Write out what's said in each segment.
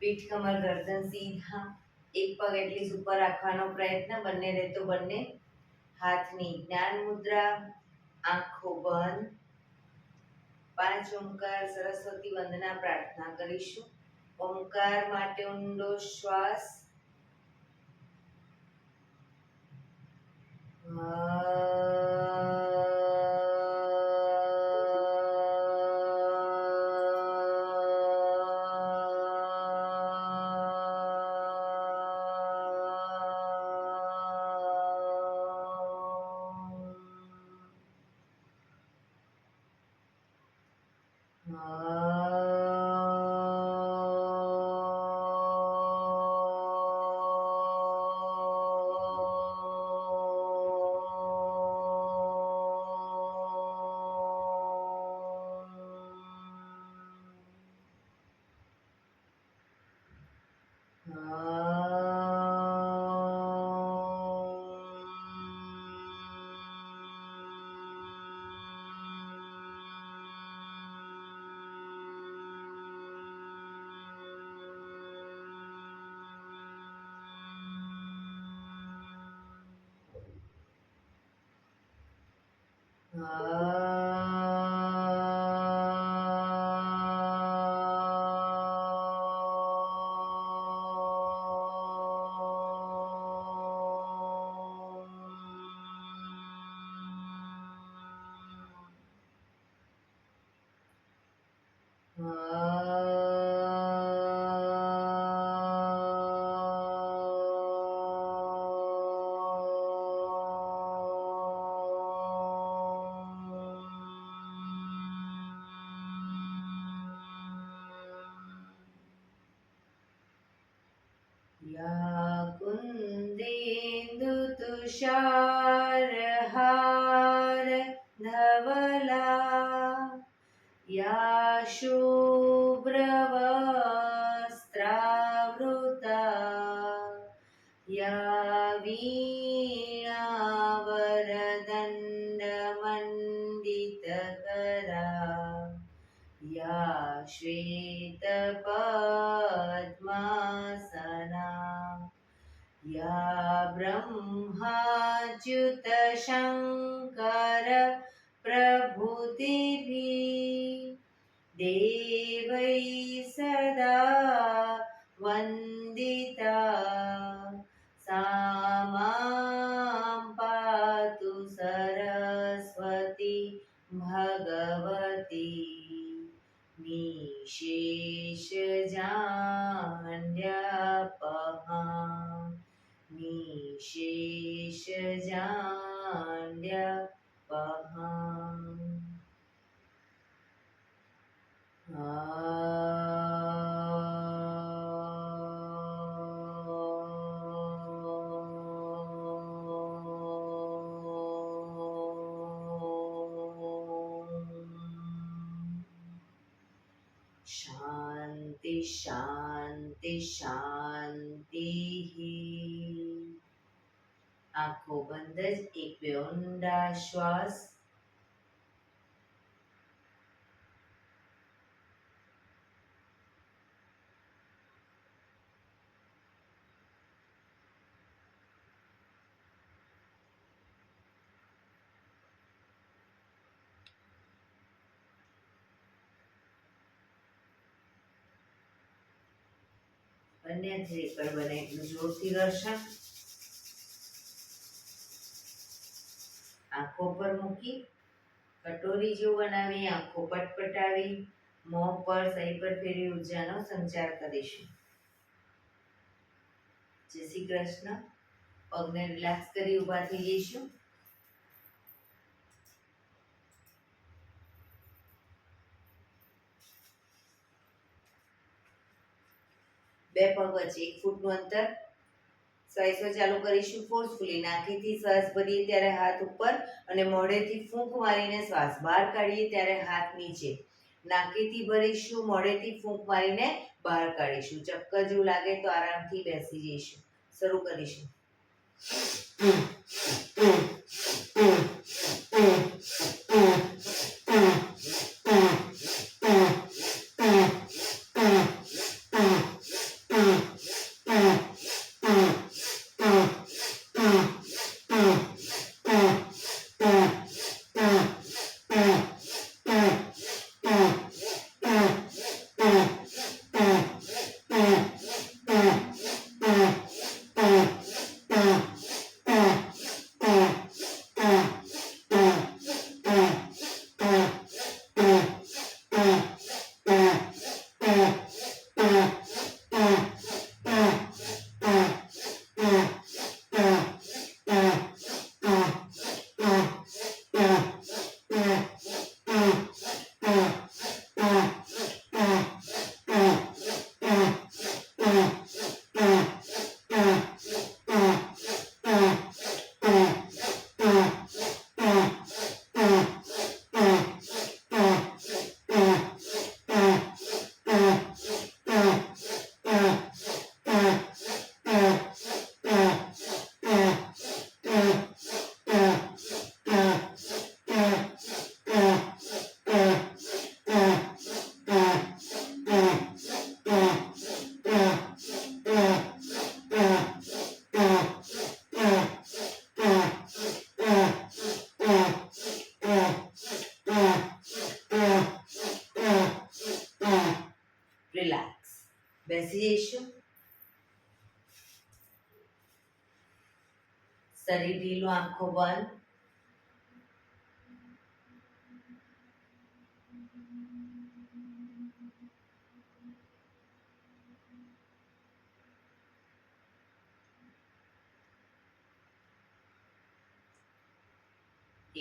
પીઠ કમર ગરદન સીધા, એક પગ એટલી ઉપર રાખવાનો પ્રયત્ન, બંને રહેતો બંને હાથની જ્ઞાન મુદ્રા, આંખો બંધ. 5 ઓમકાર સરસ્વતી વંદના પ્રાર્થના કરીશું. ઓમકાર માટે ઊંડો શ્વાસ. या कुन्देन्दु तुषारहार धवला, या शुभ्रवस्त्रावृता, या वीणावरदण्डमण्डितकरा, या श्वेतपद्मासना, या ब्रह्माच्युतशङ्कर प्रभृतिभिः देवैः सदा वन्दिता, सा मां पातु सरस्वती भगवती निशेषजाड्यापहा, निशेषजाड्यापहा. शांति शांति शांति. आंखों बंद જ એક બે ઊંડા શ્વાસ. બંને ધ્રેકડ બને એટલું જોરથી ઘર્ષણ. આંખો પર મૂકી કટોરી જેવું બનાવી આંખો પટપટાવી મોં પર સહી પર ફેરવી ઉર્જાનો સંચાર કરીશું. જય શ્રી કૃષ્ણ. પગને રિલેક્સ કરી ઊભા થઈ જઈશું. બે પગ વચ્ચે 1 ફૂટનું અંતર. શ્વાસો ચાલુ કરીશું ફોર્સફુલી. નાકીથી શ્વાસ ભરીએ ત્યારે હાથ ઉપર અને મોઢેથી ફૂંક મારીને શ્વાસ બહાર કાઢીએ ત્યારે હાથ નીચે. નાકીથી ભરીશું, મોઢેથી ફૂંક મારીને બહાર કાઢીશું. ચક્કર જેવું લાગે તો આરામથી બેસી જઈશું. શરૂ કરીશું. લો આંખો બંધ.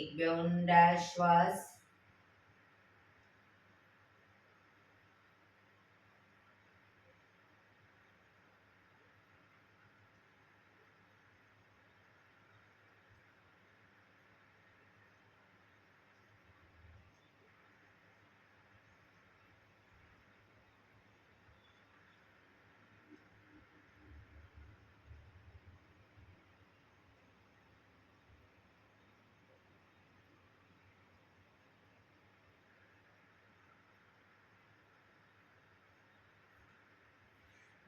એક બે ઊંડા શ્વાસ.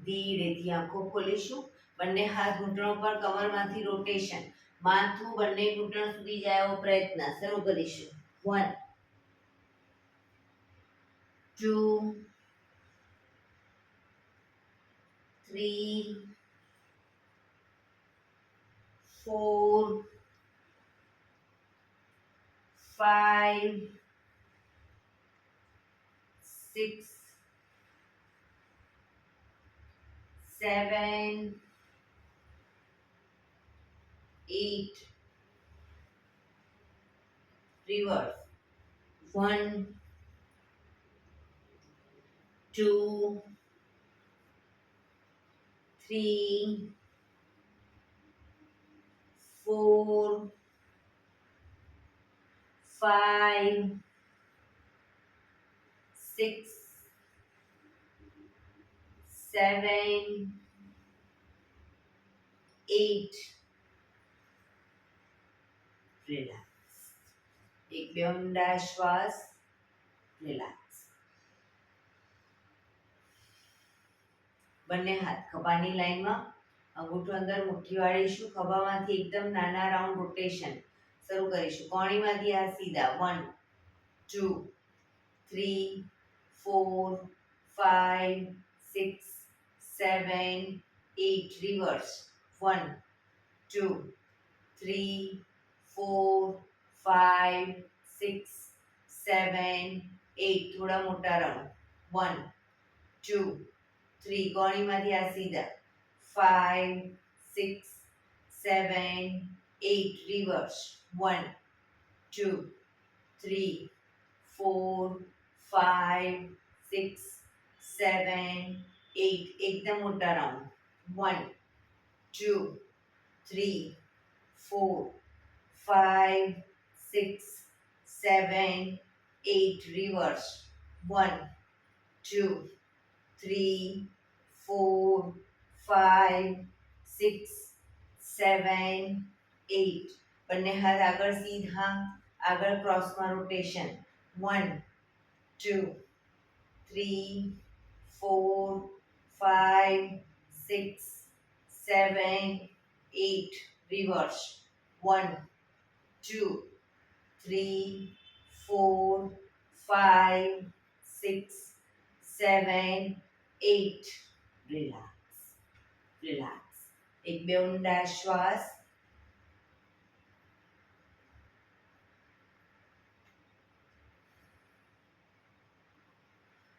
ધીરેથી આંખો ખોલીશું. બંને હાથ ઘૂંટણો પર, કમરમાંથી રોટેશન. માથું બંને ઘૂંટણ સુધી જાય એવો પ્રયત્ન. શરૂ કરીશું. 1 2 3 4 5 6 7 8 reverse 1 2 3 4 5 6 7 8 રિલેક્સ. એક બે ઊંડા શ્વાસ. રિલેક્સ. બંને હાથ ખભાની લાઈનમાં, અંગૂઠો અંદર મુઠ્ઠી વાળીશું. ખભામાંથી એકદમ નાના રાઉન્ડ રોટેશન. શરૂ કરીશું. કોણીમાંથી હાથ સીધા. 1 2 3 4 5 6 7 8 રિવર્સ 1 2 3 4 5 6 7 8 થોડા મોટા રાઉન્ડ 1 2 3 કોણીમાંથી આ સીધા 5 6 7 8 રિવર્સ 1 2 3 4 5 6 7 8 એકદમ મોટા રાઉન્ડ 1 2 3 4 5 6 7 8 રિવર્સ 1 2 3 4 5 6 7 8 બંને હાથ આગળ સીધા, આગળ ક્રોસમાં રોટેશન 1 2 3 4 5 6 7 8 રિવર્સ 1 2 3 4 5 6 7 8 રિલેક્સ. રિલેક્સ. એક બે ઊંડા શ્વાસ.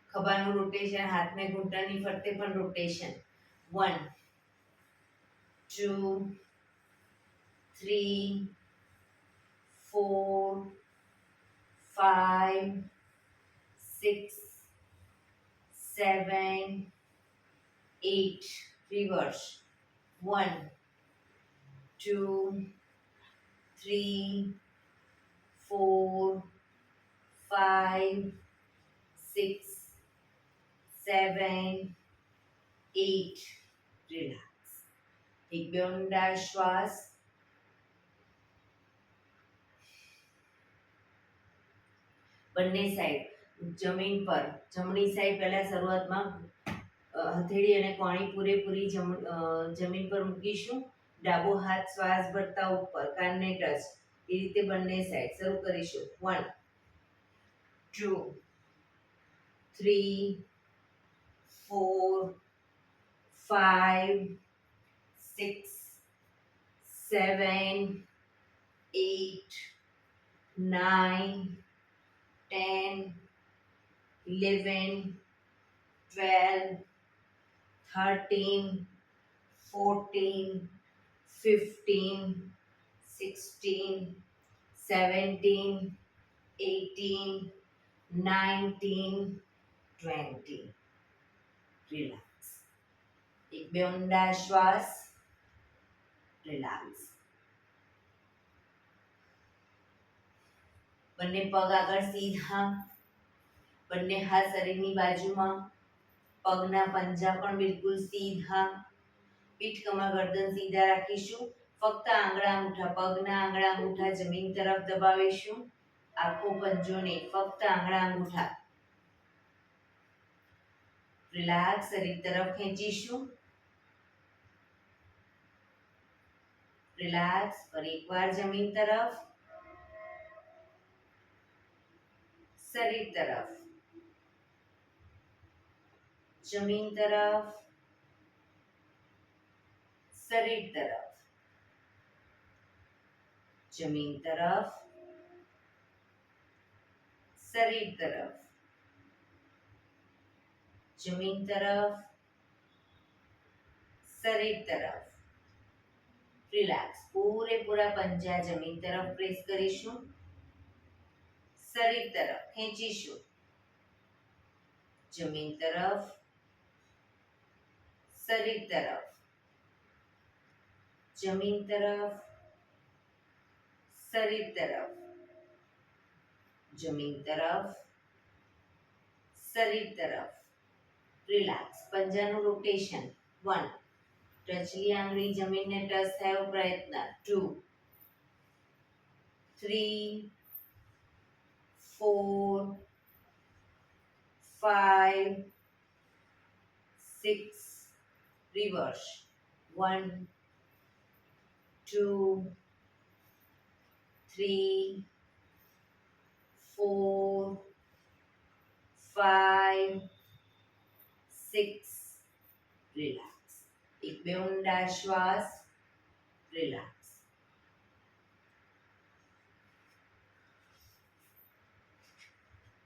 ખભાનું રોટેશન, હાથને ઘૂંટણની ફરતે પણ રોટેશન 1 2 3 4 5 6 7 8 reverse 1 2 3 4 5 6 7 8 રિલેક્સ. એક બે ઊંડા શ્વાસ. બંને સાઈડ જમીન પર, જમણી સાઈડ પહેલા શરૂઆતમાં હથેળી અને કોણી પૂરેપૂરી જમીન પર મૂકીશું. ડાબો હાથ શ્વાસ ભરતા ઉપર, કાનને ટચ, એ રીતે બંને સાઈડ. શરૂ કરીશું 1 2 3 4 5 6 7 8, 9, 10, 11, 12, 13, 14, 15, 16, 17, 18, 19, 20. રિલેક્સ. એક બે ઊંડા શ્વાસ. રિલેક્સ. બંને પગ આગળ સીધા, બંને હાથ શરીરની બાજુમાં, પગના પંજા પણ બિલકુલ સીધા, પીઠ કમર ગરદન સીધા રાખીશું. ફક્ત આંગળા અંગૂઠા, પગના આંગળા અંગૂઠા જમીન તરફ દબાવીશું. આખો પંજો નહીં, ફક્ત આંગળા અંગૂઠા. રિલેક્સ. શરીર તરફ ખેંચીશું. રિલેક્સ. ફરી એકવાર જમીન તરફ, શરીર તરફ, જમીન તરફ, શરીર તરફ, જમીન તરફ, શરીર તરફ, જમીન તરફ, શરીર તરફ. રિલેક્સ. પૂરેપૂરા પંજા જમીન તરફ પ્રેસ કરીશું. શરીર તરફ ખેંચીશું. જમીન તરફ, શરીર તરફ, જમીન તરફ, શરીર તરફ, જમીન તરફ, શરીર તરફ. રિલેક્સ. પંજાનું રોટેશન. 1, ટચલી આંગળી જમીનને ટચ થાય એવો પ્રયત્ન. 2, 3, 4, 5, 6. રિવર્સ. 1, 2, 3, 4, 5, 6. રિલેક્સ. એક બે ઊંડા શ્વાસ. રિલેક્સ.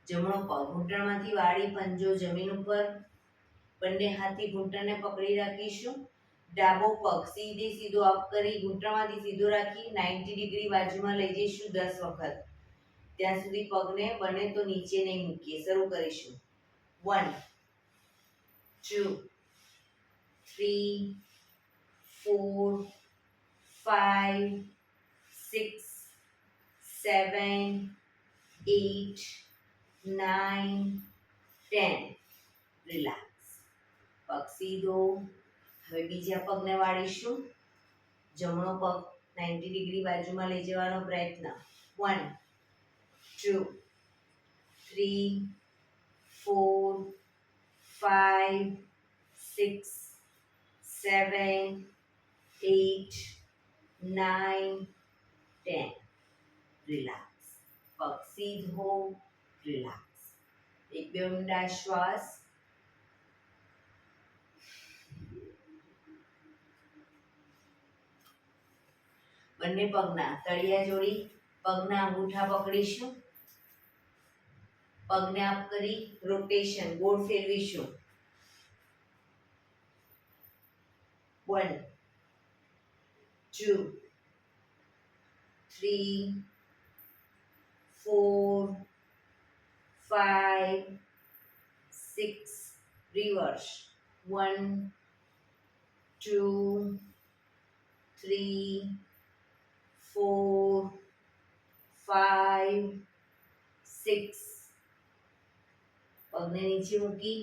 જમણો પગ ઘૂંટણમાંથી વાળી પંજો જમીન ઉપર, બંને હાથથી ઘૂંટણને પકડી રાખીશું. ડાબો પગ સીધો અપ કરી ઘૂંટણમાંથી સીધો રાખી 90 ડિગ્રી બાજુમાં લઈ જઈશું 10 વખત. ત્યાં સુધી પગને બને તો નીચે નહીં મૂકીએ. શરૂ કરીશું. 1, 2, 3, 4, 5, 6, 7, 8, 9, 10. રિલેક્સ. પગ સીધો. હવે બીજા પગને વાળીશું. જમણો પગ 90 ડિગ્રી બાજુમાં લઈ જવાનો પ્રયત્ન. 1, 2, 3, 4, 5, 6, 7, 8, 9, 10. રિલેક્સ. પગ સીધો. રિલેક્સ. એક બે ઊંડા શ્વાસ. બંને પગના તળિયા જોડી પગના અંગૂઠા પકડીશું. પગને અપ કરી રોટેશન ગોળ ફેરવીશું. 1, 2, 3, 4, 5, 6. રિવર્સ. 1, 2, 3, 4, 5, 6. પગને નીચે મૂકી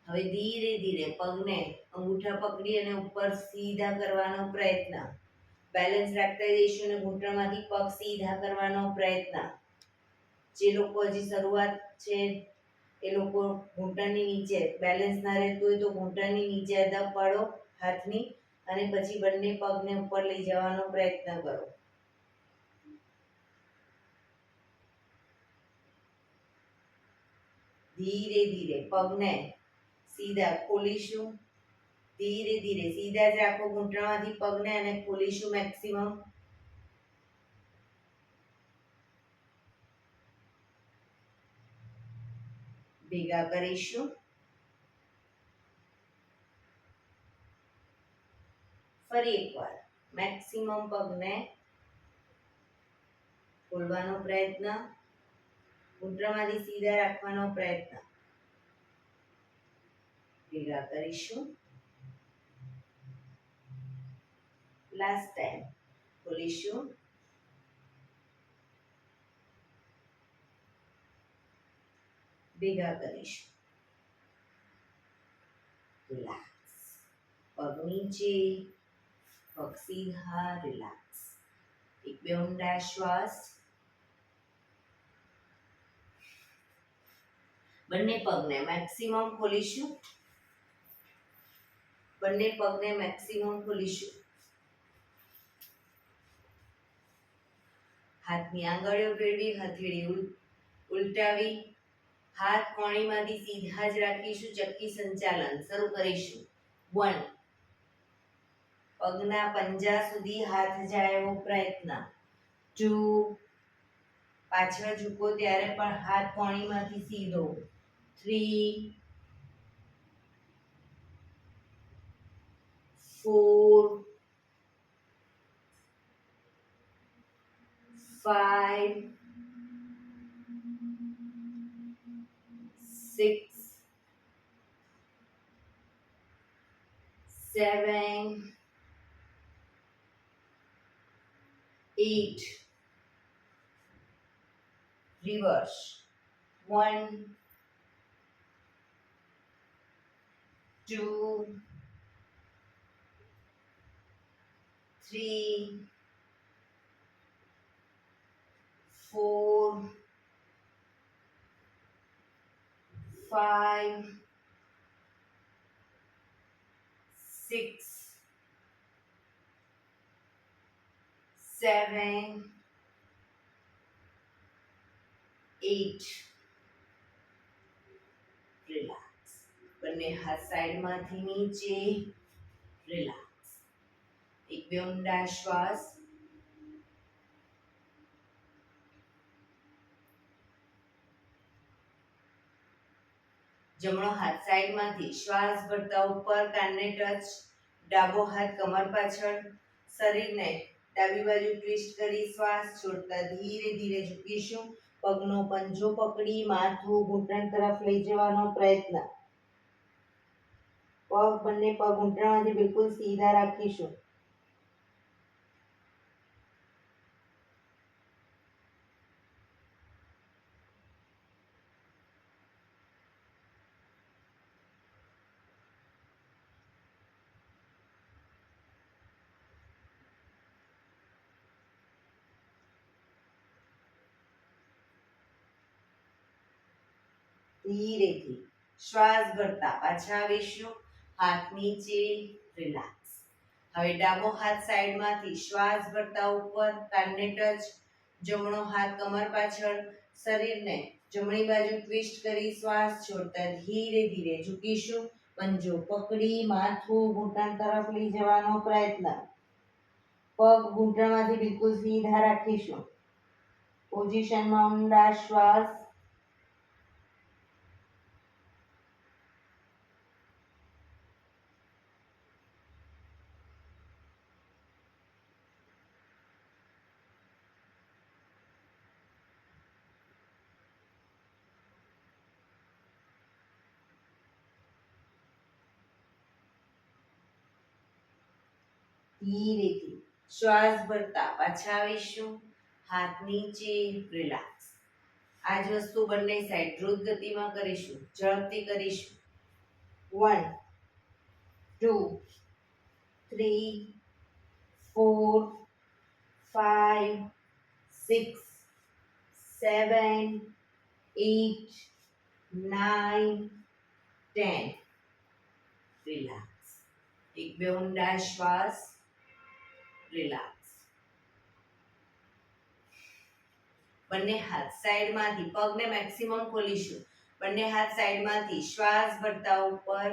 હવે ધીરે ધીરે પગને અંગૂઠા પકડી અને ઉપર સીધા કરવાનો પ્રયત્ન. બેલેન્સ રાખતા જઈશું અને ઘૂંટણમાંથી પગ સીધા કરવાનો પ્રયત્ન. જે લોકો હજી શરૂઆત છે એ લોકો ઘૂંટણની નીચે બેલેન્સ ના રહેતું હોય તો ઘૂંટણની નીચે અદબ પાડો હાથની અને પછી બંને પગને ઉપર લઈ જવાનો પ્રયત્ન કરો. ધીરે ધીરે પગને સીધા ખોલીશું. ધીરે ધીરે સીધા જ રાખો ઘૂંટણમાંથી પગને અને ખોલીશું મેક્સિમમ. ભેગા કરીશું. ફરી એકવાર મેક્સિમમ પગને ખોલવાનો પ્રયત્ન, ઘૂંટણમાંથી સીધા રાખવાનો પ્રયત્ન. ભેગા કરીશું. લાસ્ટ ટાઈમ ખોલીશું. ભેગા કરીશું. રિલેક્સ. પગ નીચે, પગ સીધા, રિલેક્સ. એક બે ઊંડા શ્વાસ. બંને પગને મેક્સિમમ ખોલીશું. બંને પગને મેક્સિમમ ખોલીશું. હાથની આંગળીઓ ફેરવી, હથેળી ઉલટાવી, હાથ કોણીમાંથી સીધા જ રાખીશું. ચક્કી સંચાલન શરૂ કરીશું. 1, પગના પંજા સુધી હાથ જાય એવો પ્રયત્ન. 2, પાછળ ઝૂકો ત્યારે પણ હાથ કોણીમાંથી સીધો. 3, 4, 5, 6, 7, 8. Reverse. 1, 2, 3, 4, 5, 6, 7, 8. રિલેક્સ. બંને હાથ સાઈડમાંથી નીચે. રિલેક્સ. એક બે ઊંડા શ્વાસ. જમણો હાથ સાઈડમાંથી શ્વાસ ભરતા ઉપર, કાનને ટચ. ડાબો હાથ કમર પાછળ. શરીરને ડાબી બાજુ ટ્વિસ્ટ કરી શ્વાસ છોડતા ધીરે ધીરે ઝૂકીશું. પગનો પંજો પકડી માથું ઘૂંટણ તરફ લઈ જવાનો પ્રયત્ન. બંને પગ ઘૂંટણમાંથી બિલકુલ સીધા રાખીશું. ધીરેથી શ્વાસ ભરતા પાછા આવીશું. હાથ નીચે. રિલેક્સ. હવે ડાબો હાથ સાઈડમાંથી શ્વાસ ભરતા ઉપર, કાનને ટચ. જમણો હાથ કમર પાછળ. શરીરને જમણી બાજુ ટ્વિસ્ટ કરી શ્વાસ છોડતા ધીરે ધીરે ઝૂકીશું. પંજો પકડી માથું ઘૂંટણ તરફ લઈ જવાનો પ્રયત્ન. પગ ઘૂંટણમાંથી બિલકુલ સીધા રાખીશું. પોઝિશનમાં ઊંડા શ્વાસ. ધીરેથી શ્વાસ ભરતા પાછા આવીશું. હાથ નીચે. રિલેક્સ. આ જ વસ્તુ બંને સાઈડ દ્રુત ગતિમાં કરીશું. ઝડપથી કરીશું. 1, 2, 3, 4, 5, 6, 7, 8, 9, 10. રિલેક્સ. એક બે ઊંડા શ્વાસ. રિલેક્સ. બંને હાથ સાઈડમાંથી પગને મેક્સિમમ ખોલીશું. બંને હાથ સાઈડમાંથી શ્વાસ ભરતા ઉપર.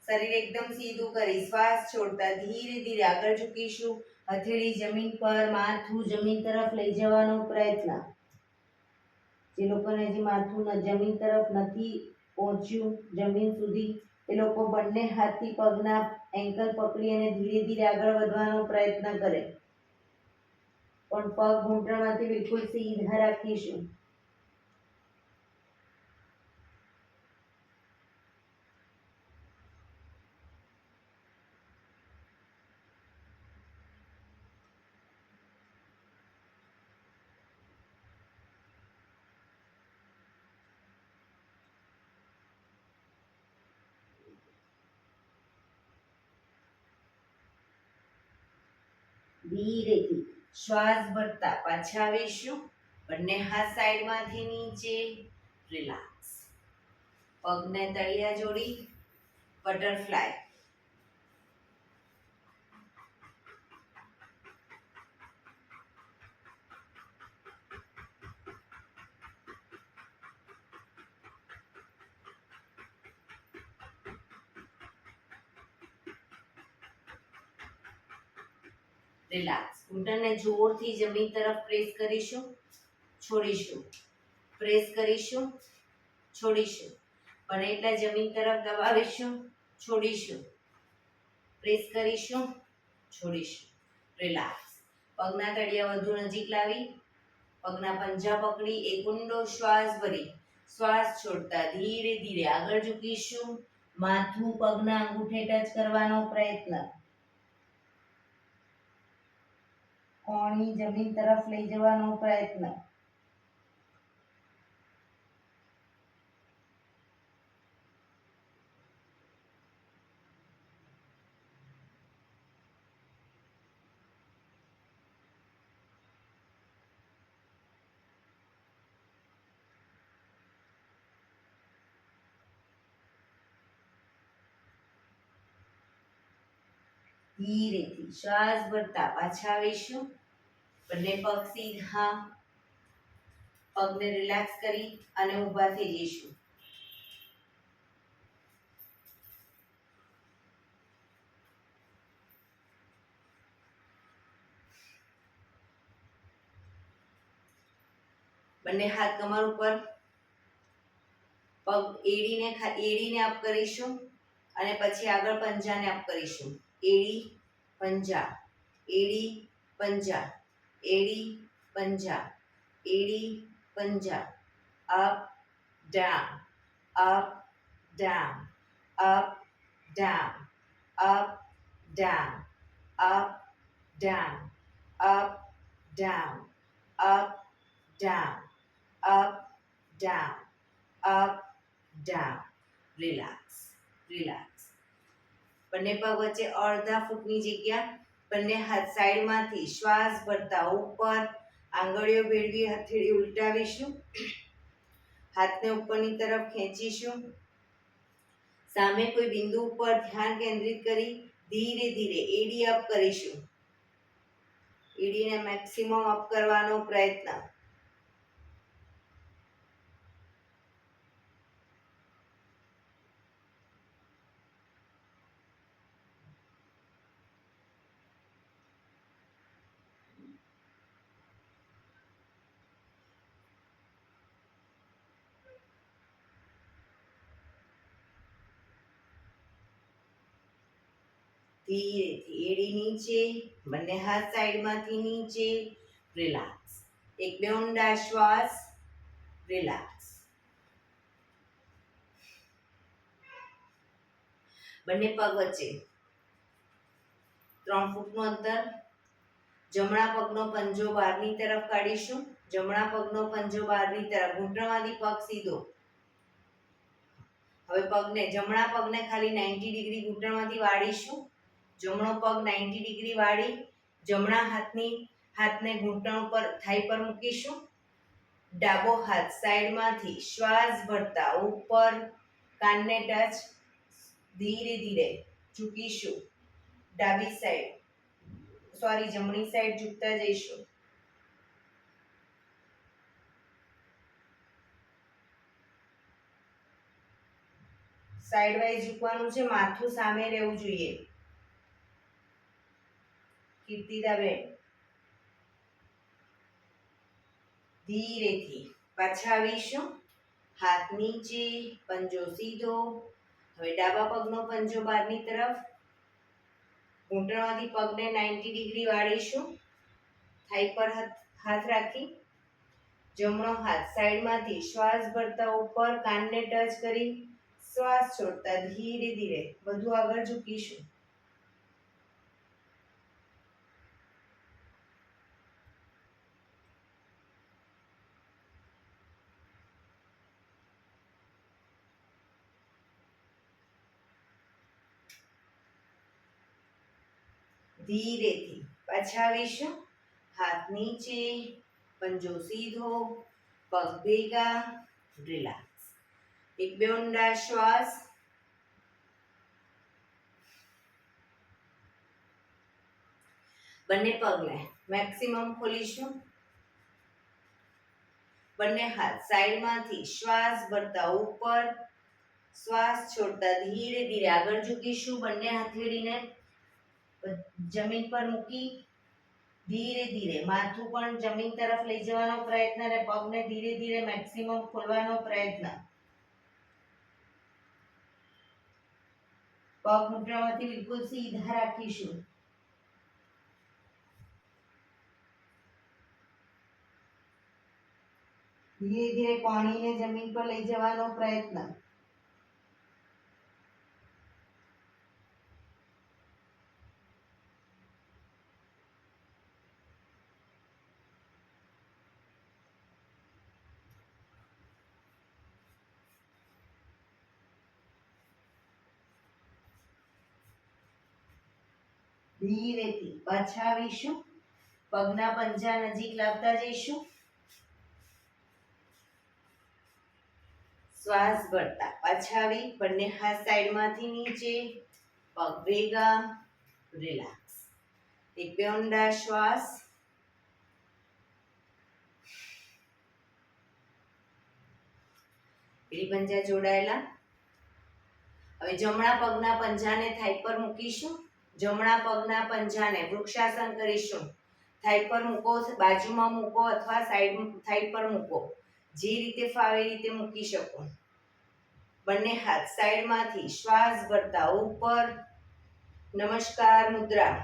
શરીર એકદમ સીધું કરી શ્વાસ છોડતા ધીરે ધીરે આગળ ઝૂકીશું. હથેળી જમીન પર, માથું જમીન તરફ લઈ જવાનો પ્રયત્ન. જે લોકોને હજી માથું જમીન તરફ નથી પહોંચ્યું જમીન સુધી, એ લોકો બંને હાથથી પગના એન્કલ પકડી અને ધીરે ધીરે આગળ વધવાનો પ્રયત્ન કરે, પણ પગ ઘૂંટણમાંથી બિલકુલ સીધા રાખીશું. ધીરેથી શ્વાસ ભરતા પાછા આવીશું. બંને હાથ સાઈડમાંથી નીચે, રિલેક્સ. પગને તળિયા જોડી, બટરફ્લાય. રિલેક્સ. ઘૂંટણને જોરથી જમીન તરફ પ્રેસ કરીશું, છોડીશું. પ્રેસ કરીશું, છોડીશું. પણ એટલા જમીન તરફ દબાવીશું, છોડીશું. પ્રેસ કરીશું, છોડીશું. રિલેક્સ. પગના તળિયા વધુ નજીક લાવી, પગના પંજા પકડી એક ઊંડો શ્વાસ ભરી શ્વાસ છોડતા ધીરે ધીરે આગળ ઝૂકીશું. માથું પગના અંગૂઠે ટચ કરવાનો પ્રયત્ન. કોણી જમીન તરફ લઈ જવાનો પ્રયત્ન. ધીરેથી શ્વાસ ભરતા પાછા આવીશું. બંને પગ સીધા, પગને રિલેક્સ કરી અને ઊભા થઈ જઈશું. બંને હાથ કમર ઉપર, પગ એડીને અપ કરીશું અને પછી આગળ પંજાને અપ કરીશું. એડી પંજા, એડી પંજા, એડી પંજા, એડી પંજા. Up down, up down, up down, up down, up down, up down, up down, up down, up down. Relax, relax. બંને પગ વચ્ચે અડધા ફૂટની જગ્યા. બંને હાથ સાઈડમાંથી શ્વાસ ભરતા ઉપર, આંગળીઓ ભેળવી હથેળી ઉલટાવીશું. હાથને ઉપરની તરફ ખેંચીશું. સામે કોઈ બિંદુ ઉપર ધ્યાન કેન્દ્રિત કરી ધીરે ધીરે એડી અપ કરીશું. એડીને મેક્સિમમ અપ કરવાનો પ્રયત્ન. ધીરેથી એડી નીચે, બંને હાથ સાઈડમાંથી નીચે. રિલેક્સ. એક બે ઊંડા શ્વાસ. રિલેક્સ. બંને પગ વચ્ચે 3 ફૂટનું અંતર. જમણા પગનો પંજો બહારની તરફ કાઢીશું. જમણા પગનો પંજો બહારની તરફ, ઘૂંટણમાંથી પગ સીધો. હવે જમણા પગને ખાલી 90 ડિગ્રી ઘૂંટણમાંથી વાળીશું. જમણો પગ 90 ડિગ્રી વાળી જમણા હાથને ઘૂંટણ ઉપર થાઈ પર મૂકીશું. ડાબો હાથ સાઈડમાંથી શ્વાસ ભરતા ઉપર, કાનને ટચ. ધીરે ધીરે ઝૂકીશું. જમણી સાઈડ ઝૂકતા જઈશું. સાઈડ વાઇઝ ઝૂકવાનું છે, માથું સામે રહેવું જોઈએ. કીર્તિદાબેન ધીરેથી પાછા આવીશું. હાથ નીચે, પંજો સીધો. હવે ડાબા પગનો પંજો બહારની તરફ. ઘૂંટણમાંથી પગને 90 ડિગ્રી વાળીશું. થાઈ પર હાથ રાખી. જમણો હાથ સાઈડમાંથી શ્વાસ ભરતા ઉપર કાનને ટચ કરી શ્વાસ છોડતા ધીરે ધીરે વધુ આગળ ઝૂકીશું. ધીરેથી પાછા આવીશું. હાથ નીચે, પંજો સીધો, પગ ભેગા, રિલેક્સ. એક બે ઊંડા શ્વાસ. બંને પગને મેક્સિમમ ખોલીશું. બંને હાથ સાઈડમાંથી શ્વાસ ભરતા ઉપર, શ્વાસ છોડતા ધીરે ધીરે આગળ ઝૂકીશું. બંને હથેળીને જમીન પર મૂકી ધીરે ધીરે માથું પણ જમીન તરફ લઈ જવાનો પ્રયત્ન અને પગને ધીરે ધીરે મેક્સિમમ ખોલવાનો પ્રયત્ન. પગ ઘૂંટણમાંથી બિલકુલ સીધા રાખીશું. ધીરે ધીરે કોણીને જમીન પર લઈ જવાનો પ્રયત્ન. ધીરેથી પાછા આવીશું. પગના પંજા નજીક લાવતા જઈશું. શ્વાસ ભરતા પાછા આવી. બંને હાથ સાઈડમાંથી નીચે, પગ ભેગા, રિલેક્સ. એક બે ઊંડા શ્વાસ. પેલી પંજા જોડાયેલા. હવે જમણા પગના પંજાને થાઈ પર મૂકીશું. જમણા પગના પંજાને વૃક્ષાસન કરીશું. થાઈ પર મૂકો, બાજુમાં મૂકો અથવા સાઈડ થાઈ પર મૂકો. જે રીતે ફાવે એ રીતે મૂકી શકો. બંને હાથ સાઈડમાંથી શ્વાસ ભરતા ઉપર, નમસ્કાર મુદ્રા.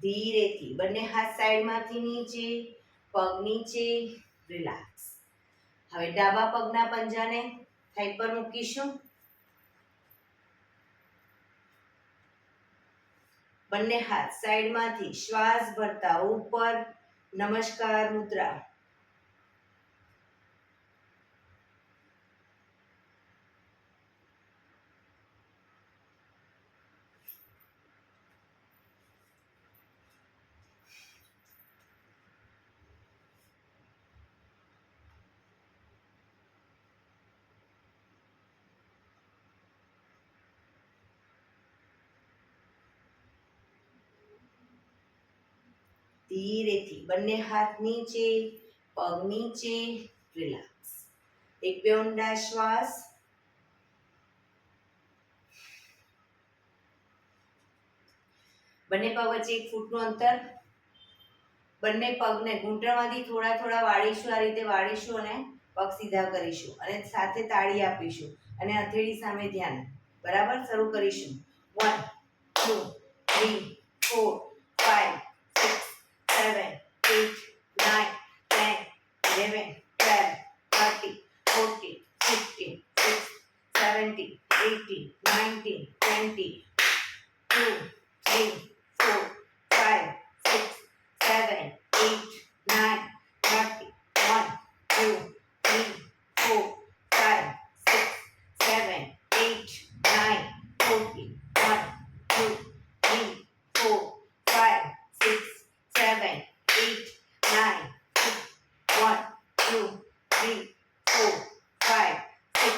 ધીરેથી બંને હાથ સાઈડમાંથી નીચે, પગ નીચે, રિલેક્સ. હવે ડાબા પગના પંજાને થાઈ પર મૂકીશું. બંને હાથ સાઈડમાંથી શ્વાસ ભરતા ઉપર, નમસ્કાર મુદ્રા. ધીરેથી બંને હાથ નીચે, પગ નીચે, રિલેક્સ. એક બે ઊંડા શ્વાસ. બંને પગ વચ્ચે 1 ફૂટનું અંતર. બંને પગને ઘૂંટણમાંથી થોડા થોડા વાળીશું. આ રીતે વાળીશું અને પગ સીધા કરીશું અને સાથે તાળી આપીશું અને હથેળી સામે ધ્યાન. બરાબર, શરૂ કરીશું. 1 2 3 4 5 6 7 8 9 10 11 12 13 14 15 16 17 18 19 20 2 3 4 5 6 7 8 9 30 1 2 3 4 5 6 7 8 9 40 1 2 3 4 5 6 7 8 9 1 2 3 4 5 6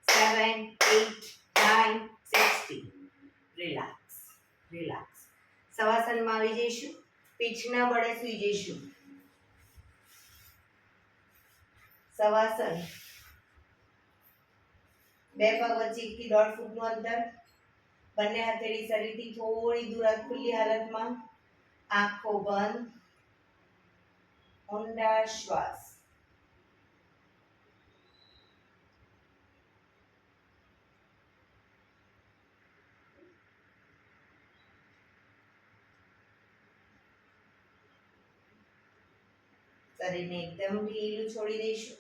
7 8 9 60. Relax, relax. શવાસનમાં આવી જઈશું. પીઠના બળે સૂઈ જઈશું. શવાસન. બે પગ વચ્ચે 1 થી 1.5 ફૂટનું અંતર. બંને હથેળી શરીરથી થોડી દૂર ખુલ્લી હાલતમાં. આંખો બંધ. ઊંડા શ્વાસ. શરીરને એકદમ ઢીલું છોડી દઈશું.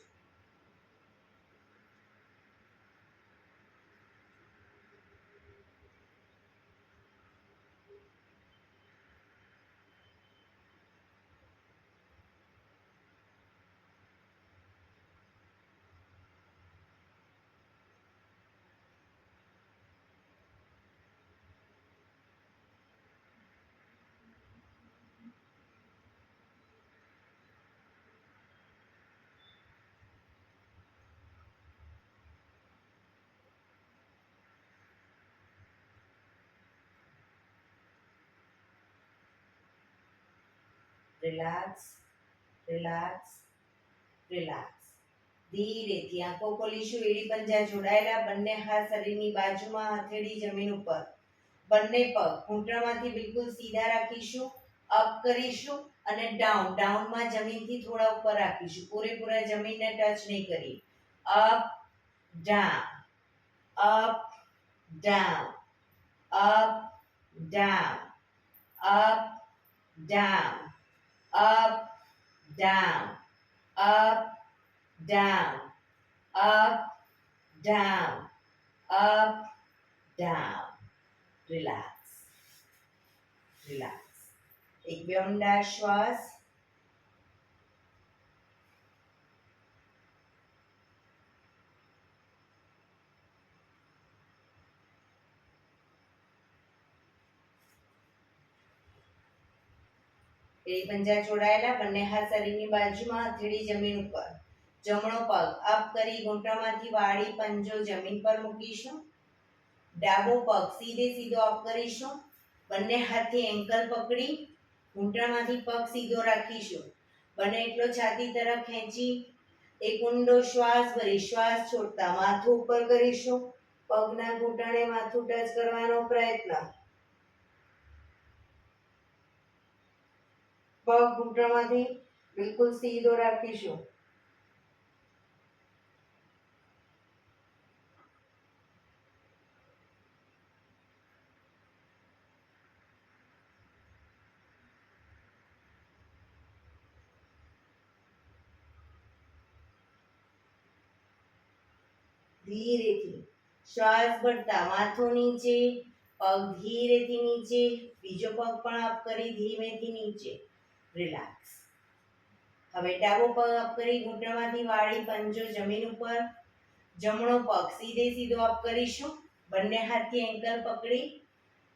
Relax, relax, relax. ધીરેથી આંખો ખોલીશું. એડી પંજા જોડાયેલા. બંને હાથ શરીરની બાજુમાં. હથેળી જમીન ઉપર. બંને પગ ઘૂંટણમાંથી બિલકુલ સીધા રાખીશું. અપ કરીશું અને ડાઉન. ડાઉનમાં જમીનથી થોડા ઉપર રાખીશું. પૂરેપૂરા જમીનને ટચ નહીં કરી. Up down, up down, up down, up down, up, down, up, down, up, down, up, down. Relax, relax. એક બે ઊંડા શ્વાસ. એડી પંજા જોડાયેલા. બંને હાથ શરીરની બાજુમાં. હથેળી જમીન ઉપર. જમણો પગ અપ કરી ઘૂંટણમાંથી વાળી પંજો જમીન પર મૂકીશું. ડાબો પગ સીધે સીધો અપ કરીશું. બંને હાથથી એન્કલ પકડી ઘૂંટણમાંથી પગ સીધો રાખીશું. બને એટલો છાતી તરફ ખેંચી એક ઊંડો શ્વાસ ભરી શ્વાસ છોડતા માથું ઉપર કરીશું. પગના ઘૂંટણે માથું ટચ કરવાનો પ્રયત્ન. પગ ઘૂંટણમાંથી બિલકુલ સીધો રાખીશું. ધીરેથી શ્વાસ ભરતા માથું નીચે. પગ ધીરેથી નીચે. બીજો પગ પણ અપ કરી ધીમેથી નીચે. રિલેક્સ. હવે ડાબો પગ અપ કરી ઘૂંટણમાંથી વાળી પંજો જમીન ઉપર. જમણો પગ સીધે સીધો અપ કરીશું. બંને હાથથી એન્કલ પકડી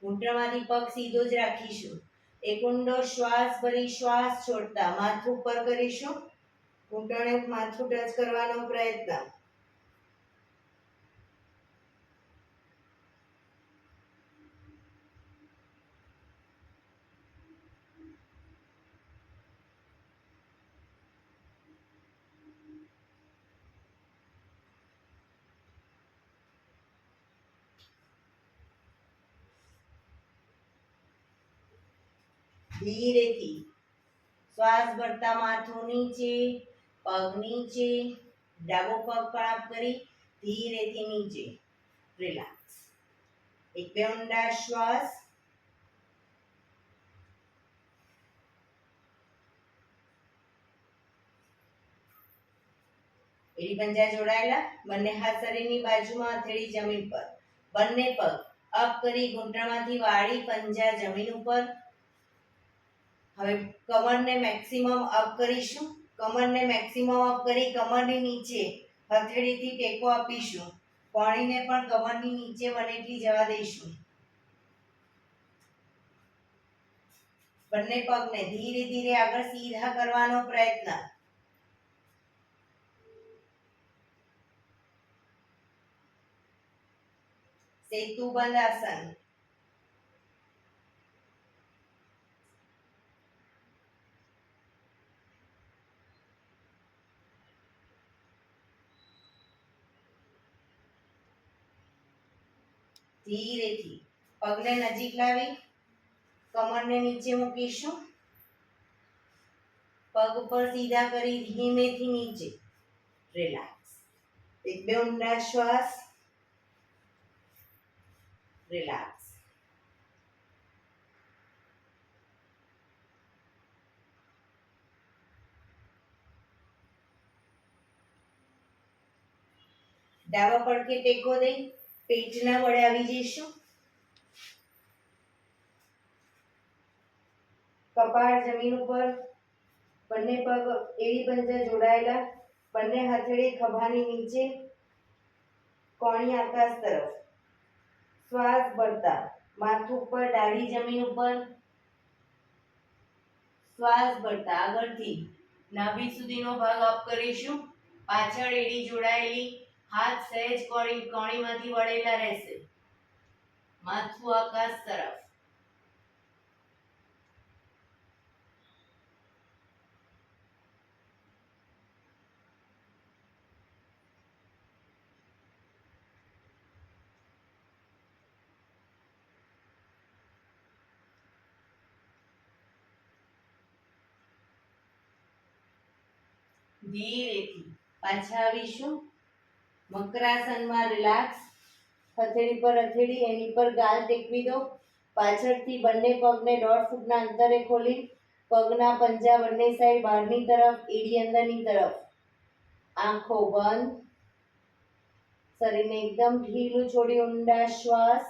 ઘૂંટણમાંથી પગ સીધો જ રાખીશું. એક ઊંડો શ્વાસ ભરી શ્વાસ છોડતા માથું ઉપર કરીશું. ઘૂંટણે માથું ટચ કરવાનો પ્રયત્ન. ધીરેથી શ્વાસ ભરતા માથું નીચે. પગ નીચે. ડાબો પગ પણ અપ કરી ધીરેથી નીચે. રિલેક્સ. એક બે ઊંડા શ્વાસ. એડી પંજા જોડાયેલા. બંને હાથ શરીરની બાજુમાં. હથેળી જમીન પર. બંને પગ અપ કરી ઘૂંટણમાંથી વાળી પંજા જમીન ઉપર. હવે કમરને મેક્સિમમ અપ કરીશું. કમરને મેક્સિમમ અપ કરી કમરની નીચે હથેળીથી ટેકો આપીશું. કોણીને પણ કમરની નીચે બને એટલી જવા દઈશું. બંને પગને ધીરે ધીરે આગળ સીધા કરવાનો પ્રયત્ન. સેતુ બંધ આસન. ધીરેથી પગને નજીક લાવી કમરને નીચે મૂકીશું, પગ પર સીધા કરી ધીમેથી નીચે. રિલેક્સ. એક બે ઊંડા શ્વાસ. રિલેક્સ. ડાબા પડખે ટેકો દઈ પેટના વડે આવી જઈશું. કપાળ જમીન ઉપર, બંને પગ એડી પંજા જોડાયેલા, બંને હથેળી ખભાની નીચે, કોણી આકાશ તરફ. શ્વાસ ભરતા માથું ઉપર, દાઢી જમીન ઉપર. શ્વાસ ભરતા આગળથી નાભી સુધીનો ભાગ અપ કરીશું. પાછળ એડી જોડાયેલી, હાથ સહેજ કોણીમાંથી વળેલા રહેશે. માથું આકાશ તરફ. ધીરેથી પાછા આવીશું. મકરાસનમાં રિલેક્સ. હથેળી પર હથેળી, એની પર ગાલ ટેકવી દો. પાછળથી બંને પગને 1.5 ફૂટના અંતરે ખોલી પગના પંજા બંને સાઈડ બહારની તરફ, એડી અંદરની તરફ. આંખો બંધ. શરીરને એકદમ ઢીલું છોડી ઊંડા શ્વાસ.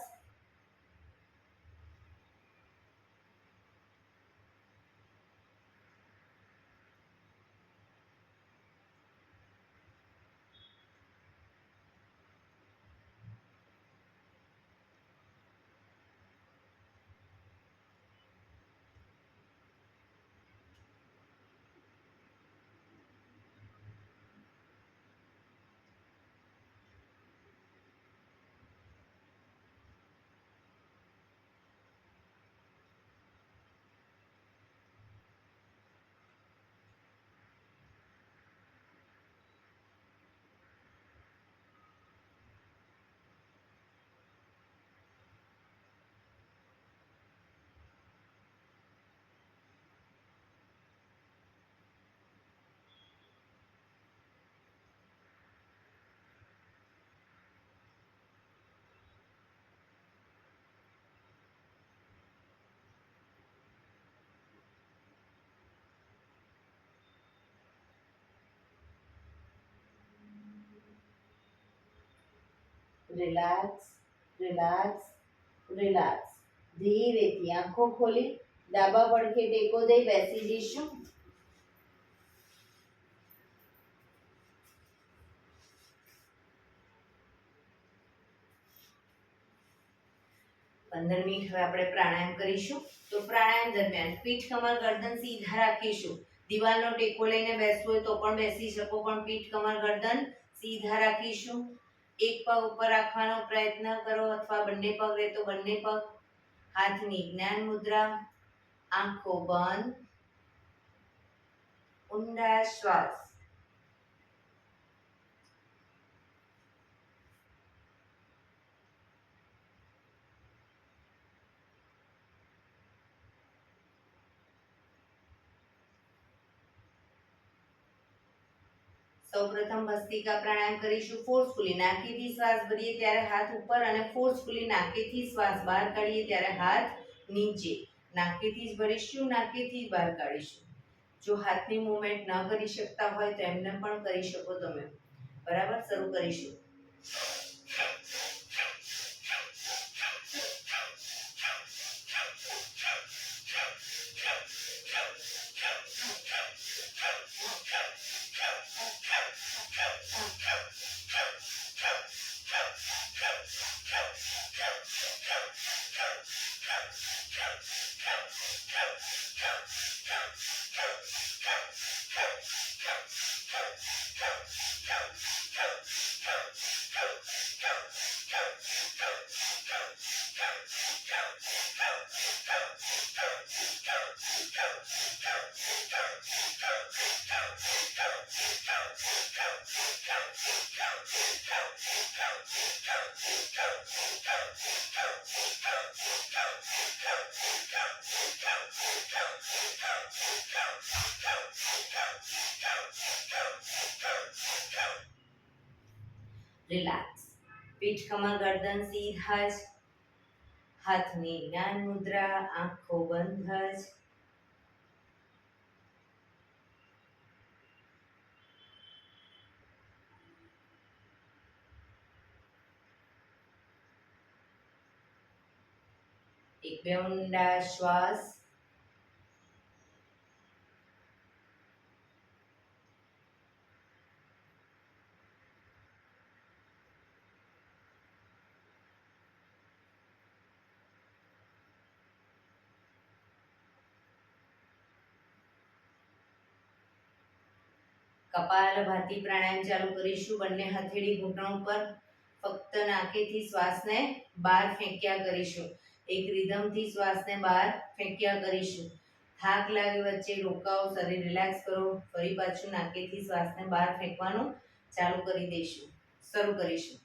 Relax, relax, relax. ધીરેથી આંખો ખોલી ડાબા પડખે ટેકો દઈ બેસી જઈશું. 15 મિનિટ હવે આપણે પ્રાણાયામ કરીશું. તો પ્રાણાયામ દરમિયાન પીઠ, કમર, ગરદન સીધા રાખીશું. દિવાલનો ટેકો લઈને બેસવું હોય તો પણ બેસી શકો, પણ પીઠ, કમર, ગરદન સીધા રાખીશું. એક પગ ઉપર રાખવાનો પ્રયત્ન કરો અથવા બંને પગ રહે તો બંને પગ. હાથની જ્ઞાન મુદ્રા. આંખો બંધ. ઊંડા શ્વાસ. સૌપ્રથમ ભસ્ત્રિકા પ્રાણાયામ કરીશું. ફોર્સફુલી નાકેથી શ્વાસ ભરીએ ત્યારે હાથ ઉપર અને ફોર્સફુલી નાકેથી શ્વાસ બહાર કાઢીએ ત્યારે હાથ નીચે. નાકેથી જ ભરીશું, નાકેથી જ બહાર કાઢીશું. જો હાથની મૂવમેન્ટ ન કરી શકતા હોય તો એમને પણ કરી શકો તમે. બરાબર, શરૂ કરીશું. પીઠ કમર ગરદન સીધા જ, હાથની જ્ઞાન મુદ્રા, આંખો બંધ જ. એક બે ઊંડા શ્વાસ. કપાલભાતિ પ્રાણાયામ ચાલુ કરીશું. બંને હથેળી ઘૂંટણ ઉપર, ફક્ત નાકેથી શ્વાસને બહાર ફેંક્યા કરીશું. એક રિધમથી શ્વાસને બહાર ફેંક્યા કરીશું. થાક લાગે વચ્ચે રોકાઓ, શરીર રિલેક્સ કરો. ફરી પાછું નાકેથી શ્વાસને બહાર ફેંકવાનું ચાલુ કરી દઈશું. શરૂ કરીશું.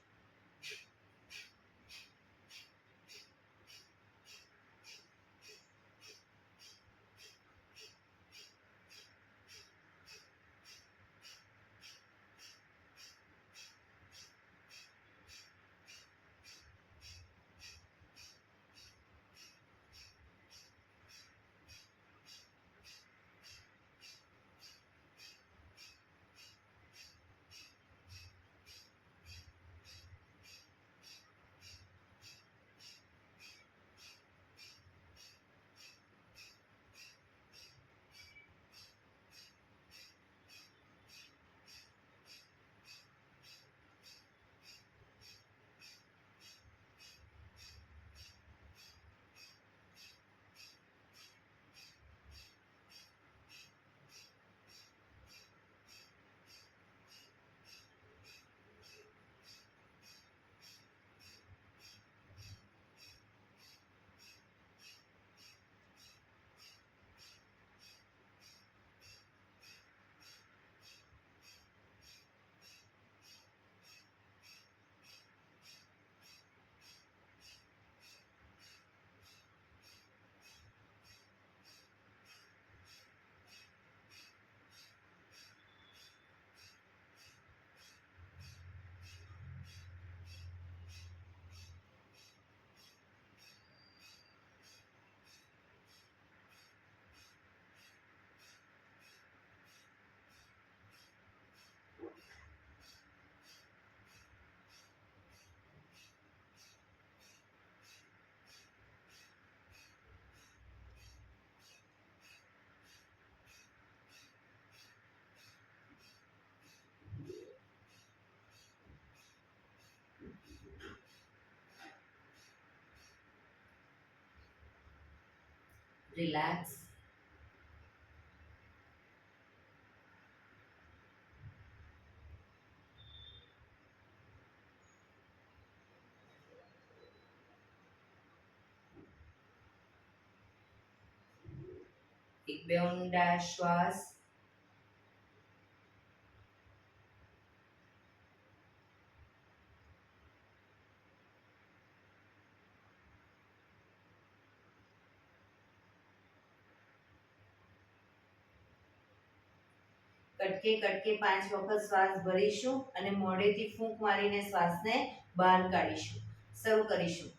રિલેક્સ. એક બે ઊંડા શ્વાસ. કટકે કટકે 5 વખત શ્વાસ ભરીશું અને મોઢેથી ફૂંક મારીને શ્વાસને બહાર કાઢીશું. શરૂ કરીશું.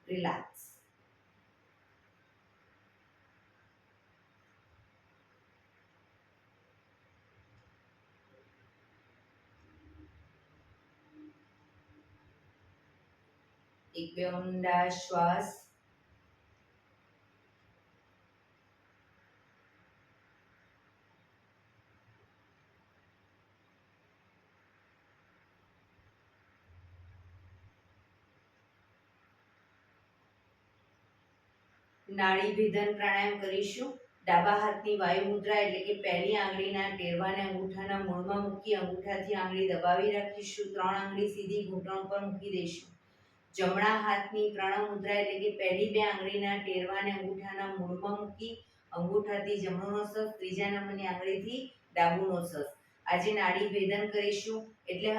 રિલેક્સ. એક બે ઊંડા શ્વાસ. નાડી ભેદન પ્રાણાયામ કરીશું. ડાબા હાથની વાયુ મુદ્રા એટલે કે પહેલી આંગળીના ટેરવાને અંગૂઠાના મૂળમાં મૂકી અંગૂઠાથી આંગળી દબાવી રાખીશું. 3 આંગળી સીધી ઘૂંટણ પર મૂકી દઈશું. જમણા હાથની પ્રણવ મુદ્રા એટલે કે પહેલી 2 આંગળીના ટેરવાને અંગૂઠાના મૂળમાં મૂકી અંગૂઠાથી જમણો નોસસ, ત્રીજા નંબરની આંગળીથી ડાબુ નોસસ. આજે નાડી ભેદન કરીશું એટલે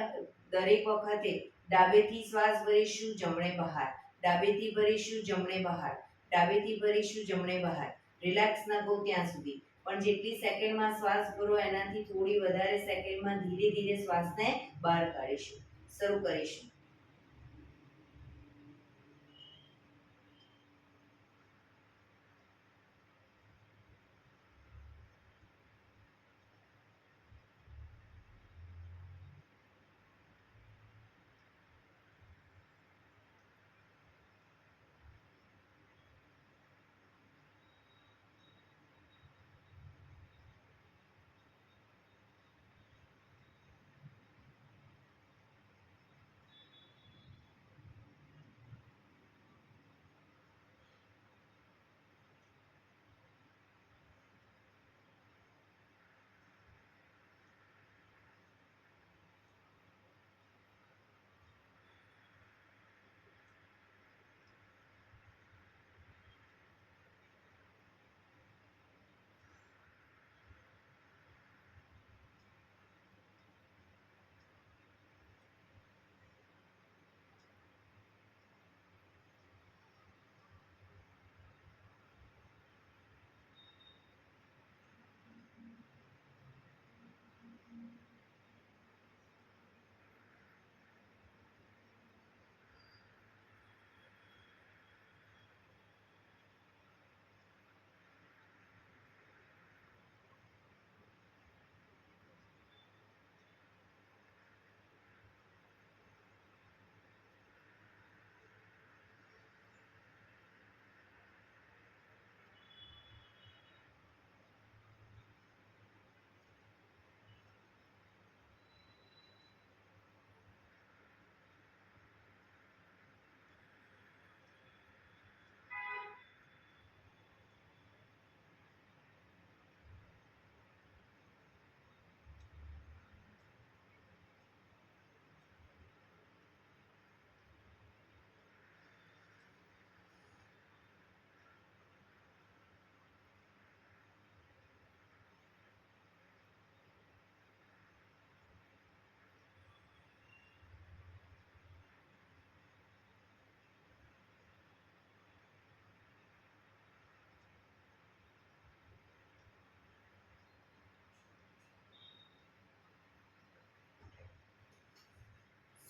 દરેક વખતે ડાબેથી શ્વાસ ભરીશું, જમણે બહાર, ડાબેથી ભરીશું, જમણે બહાર, ડાબેથી ભરીશું, જમણે બહાર. રિલેક્સ ન થો ત્યાં સુધી, પણ જેટલી સેકન્ડમાં શ્વાસ ભરો એનાથી થોડી વધારે સેકન્ડમાં ધીરે ધીરે શ્વાસને બહાર કાઢીશું. શરૂ કરીશું.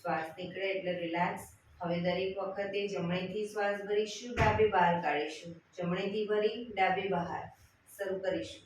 શ્વાસ નીકળે એટલે રિલેક્સ. હવે દરેક વખતે જમણેથી શ્વાસ ભરીશું, ડાબે બહાર કાઢીશું, જમણેથી ભરી ડાબે બહાર. શરૂ કરીશું.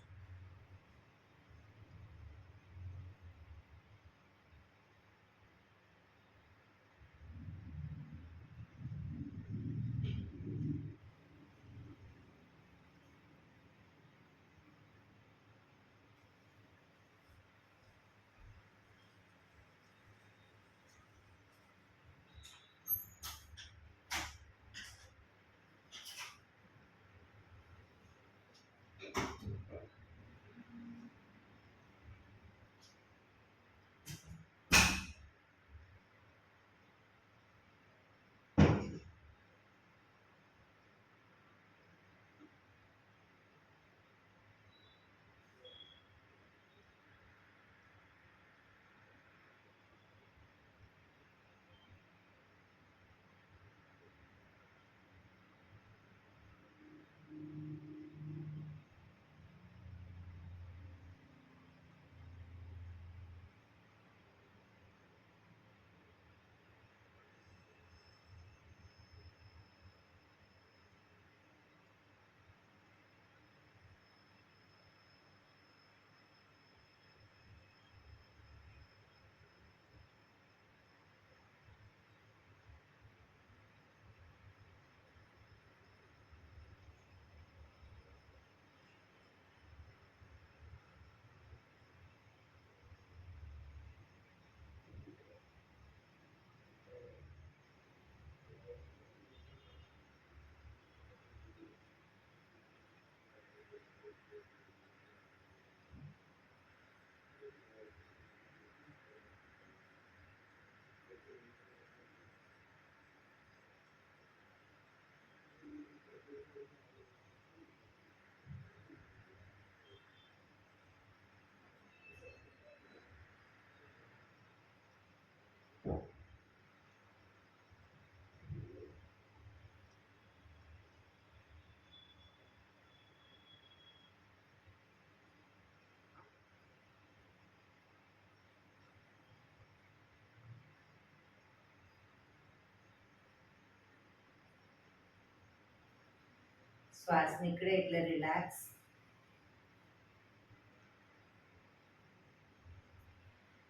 શ્વાસ નીકળે એટલે રિલેક્સ.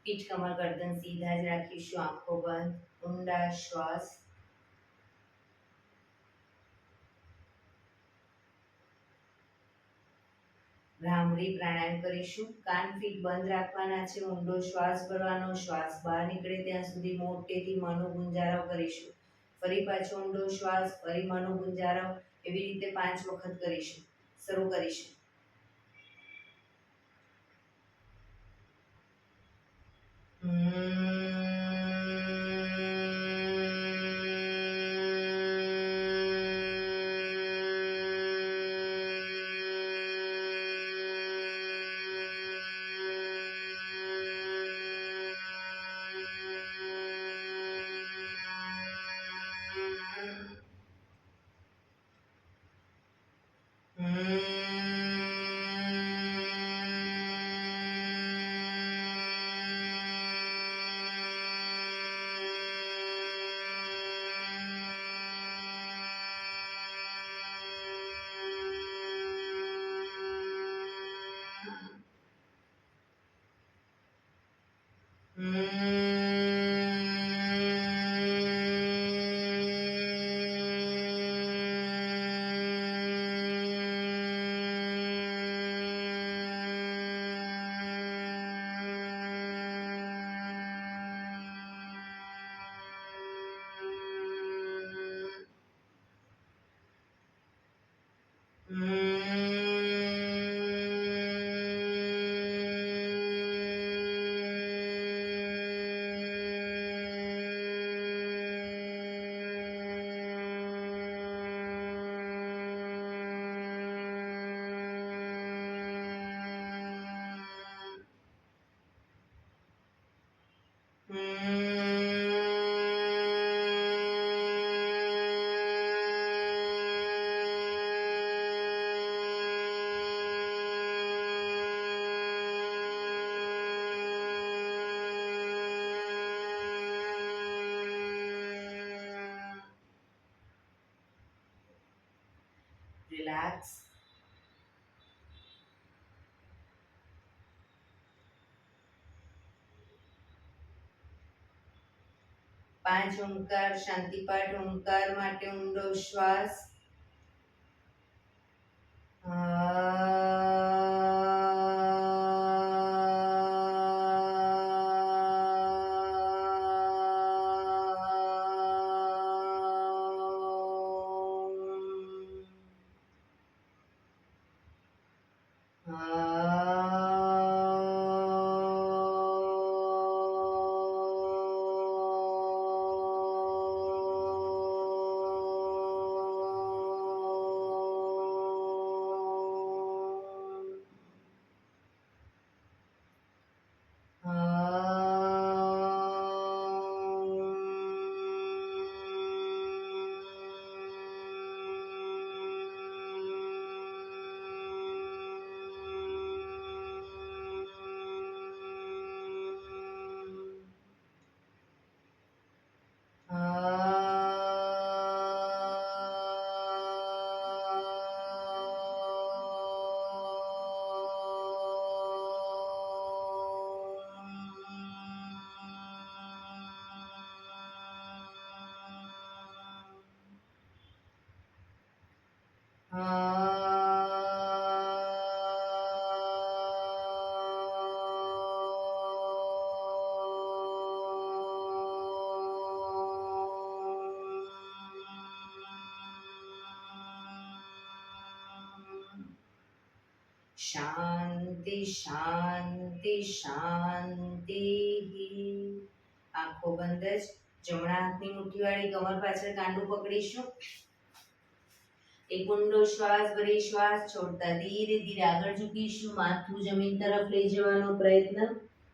પીઠ કમર ગરદન સીધા જ રાખીશું. આંખો બંધ. ઊંડા શ્વાસ. ભ્રામરી પ્રાણાયામ કરીશું. કાન ફીટ બંધ રાખવાના છે. ઊંડો શ્વાસ ભરવાનો. શ્વાસ બહાર નીકળે ત્યાં સુધી મોટેથી મનો ગુંજારો કરીશું. ફરી પાછો ઊંડો શ્વાસ. ફરી મનો ગુંજારો. એવી રીતે 5 વખત કરીશું. શરૂ કરીશું. Relax. પાંચ ઓમકાર શાંતિપાઠ. ઓમકાર માટે ઊંડો શ્વાસ. શાંતિ શાંતિ શાંતિ. આંખો બંધ જ. જમણા હાથની મુઠ્ઠીવાળી કમર પાછળ કાંડું પકડીશું. એક ઊંડો શ્વાસ ભરી શ્વાસ છોડતા ધીરે ધીરે આગળ ઝૂકીશું. માથું જમીન તરફ લઈ જવાનો પ્રયત્ન.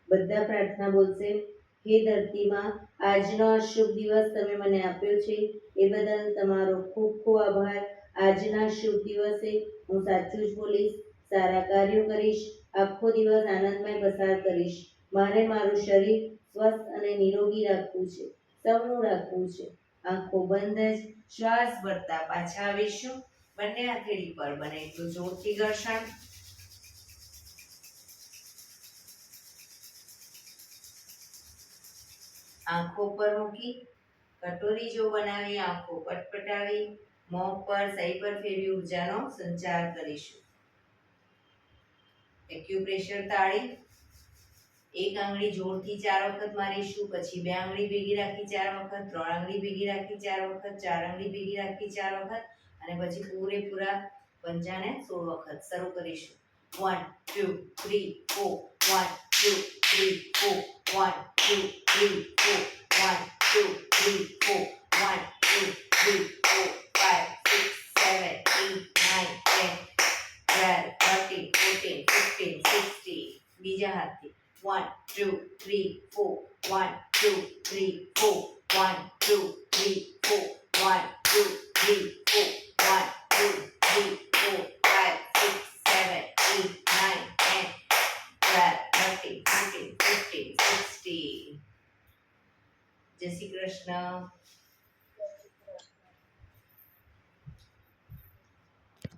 બધા પ્રાર્થના બોલશે. હે ધરતીમાં, આજનો આ શુભ દિવસ તમે મને આપ્યો છે એ બદલ તમારો ખૂબ ખૂબ આભાર. આજના શુભ દિવસે હું સાચું જ બોલીશ, સારા કાર્યો કરીશ, આખો દિવસ આનંદમય પસાર કરીશ. મારે મારું શરીર સ્વસ્થ અને નિરોગી રાખવું છે, સૌનું રાખવું છે. આંખો બંધ જ શ્વાસ ભરતા પાછા આવીશું. બંને હથેળી પર બને એટલું જોરથી ઘર્ષણ. આંખો પર મૂકી કટોરી જો બનાવી આંખો પટપટાવી મોં પર સહી પર ફેરવી ઉર્જાનો સંચાર કરીશું. એક્યુપ્રેશર તાળી. એક આંગળી જોરથી 4 વખત મારીશું, પછી 2 આંગળી ભેગી રાખી 4 વખત, 3 આંગળી ભેગી રાખી 4 વખત, 4 આંગળી ભેગી રાખી 4 વખત અને પછી પૂરેપૂરા પંજાને 16 વખત શરૂ કરીશું. 1 2 3 4 1 2 3 4 1 2 3 4 1 2 3 4 1 2 3 4 5 6 7 8 9 10 12 13 14 15 16. બીજા હાથથી 1 2 3 4 1 2 3 4 1 2 3 4 1 2 3 4 1 2 3 4 5 6 7 8 9 10 12 13 14 15 16. જય શ્રી કૃષ્ણ.